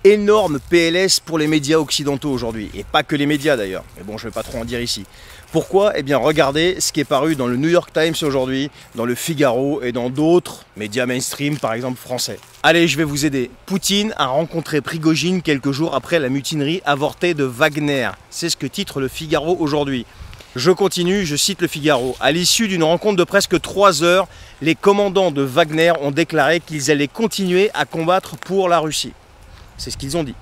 Énorme PLS pour les médias occidentaux aujourd'hui, et pas que les médias d'ailleurs, mais bon, je ne vais pas trop en dire ici. Pourquoi? Eh bien, regardez ce qui est paru dans le New York Times aujourd'hui, dans le Figaro et dans d'autres médias mainstream, par exemple français. Allez, je vais vous aider. Poutine a rencontré Prigojine quelques jours après la mutinerie avortée de Wagner. C'est ce que titre le Figaro aujourd'hui. Je continue, je cite le Figaro. À l'issue d'une rencontre de presque 3 heures, les commandants de Wagner ont déclaré qu'ils allaient continuer à combattre pour la Russie. C'est ce qu'ils ont dit.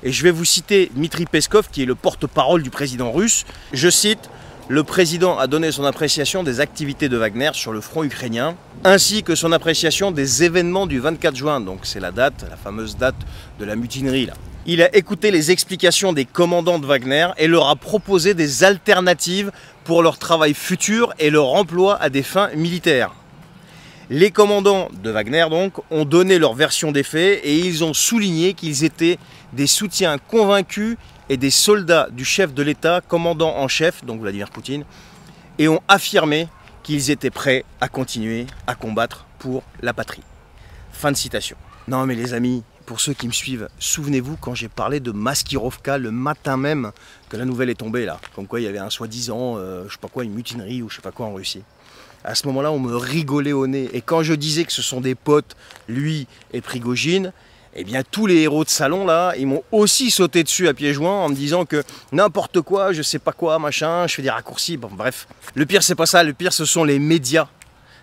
Et je vais vous citer Dmitri Peskov, qui est le porte-parole du président russe. Je cite: le président a donné son appréciation des activités de Wagner sur le front ukrainien, ainsi que son appréciation des événements du 24 juin, donc c'est la date, la fameuse date de la mutinerie là. Il a écouté les explications des commandants de Wagner et leur a proposé des alternatives pour leur travail futur et leur emploi à des fins militaires. Les commandants de Wagner donc ont donné leur version des faits et ils ont souligné qu'ils étaient des soutiens convaincus et des soldats du chef de l'État, commandant en chef, donc Vladimir Poutine, et ont affirmé qu'ils étaient prêts à continuer à combattre pour la patrie. Fin de citation. Non mais les amis, pour ceux qui me suivent, souvenez-vous quand j'ai parlé de Maskirovka le matin même que la nouvelle est tombée là, comme quoi il y avait un soi-disant, je sais pas quoi, une mutinerie ou je sais pas quoi en Russie. À ce moment-là, on me rigolait au nez. Et quand je disais que ce sont des potes, lui et Prigojine, eh bien tous les héros de salon là, ils m'ont aussi sauté dessus à pieds joints en me disant que n'importe quoi, je sais pas quoi, machin, je fais des raccourcis, bon bref. Le pire c'est pas ça, le pire ce sont les médias.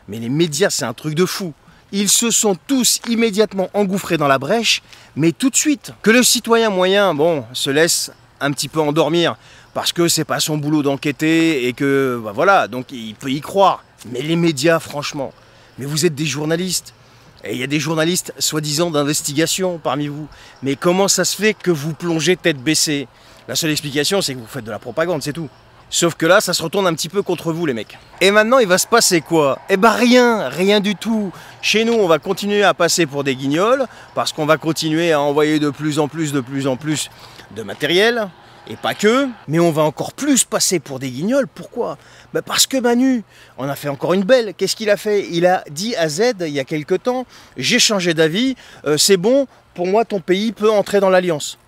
Mais les médias c'est un truc de fou. Ils se sont tous immédiatement engouffrés dans la brèche, mais tout de suite. Que le citoyen moyen, bon, se laisse un petit peu endormir, parce que c'est pas son boulot d'enquêter et que, bah voilà, donc il peut y croire. Mais les médias, franchement, mais vous êtes des journalistes. Et il y a des journalistes soi-disant d'investigation parmi vous. Mais comment ça se fait que vous plongez tête baissée? La seule explication, c'est que vous faites de la propagande, c'est tout. Sauf que là, ça se retourne un petit peu contre vous, les mecs. Et maintenant, il va se passer quoi? Eh ben rien, rien du tout. Chez nous, on va continuer à passer pour des guignols, parce qu'on va continuer à envoyer de plus en plus de matériel. Et pas que, mais on va encore plus passer pour des guignols. Pourquoi? Bah parce que Manu, on a fait encore une belle. Qu'est-ce qu'il a fait? Il a dit à Z, il y a quelque temps, j'ai changé d'avis, c'est bon, pour moi ton pays peut entrer dans l'Alliance.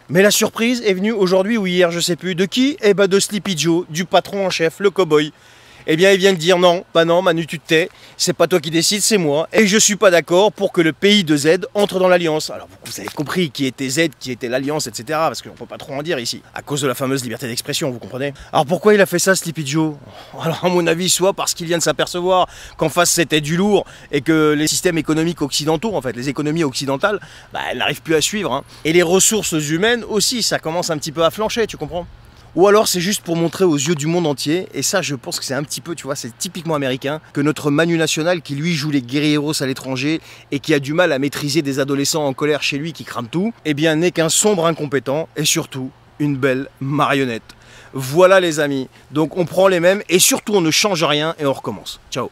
Mais la surprise est venue aujourd'hui ou hier, je sais plus. De qui? Eh ben de Sleepy Joe, du patron en chef, le cow-boy. Eh bien, il vient de dire non, bah non, Manu, tu te tais, c'est pas toi qui décides, c'est moi. Et je suis pas d'accord pour que le pays de Z entre dans l'Alliance. Alors, vous avez compris qui était Z, qui était l'Alliance, etc. Parce qu'on peut pas trop en dire ici, à cause de la fameuse liberté d'expression, vous comprenez? Alors, pourquoi il a fait ça, Sleepy Joe? Alors, à mon avis, soit parce qu'il vient de s'apercevoir qu'en face, c'était du lourd et que les systèmes économiques occidentaux, en fait, les économies occidentales, bah, elles n'arrivent plus à suivre. Hein. Et les ressources humaines aussi, ça commence un petit peu à flancher, tu comprends? Ou alors c'est juste pour montrer aux yeux du monde entier, et ça je pense que c'est un petit peu, tu vois, c'est typiquement américain, que notre Manu National qui lui joue les guerrieros à l'étranger et qui a du mal à maîtriser des adolescents en colère chez lui qui crament tout, eh bien n'est qu'un sombre incompétent et surtout une belle marionnette. Voilà les amis, donc on prend les mêmes et surtout on ne change rien et on recommence. Ciao.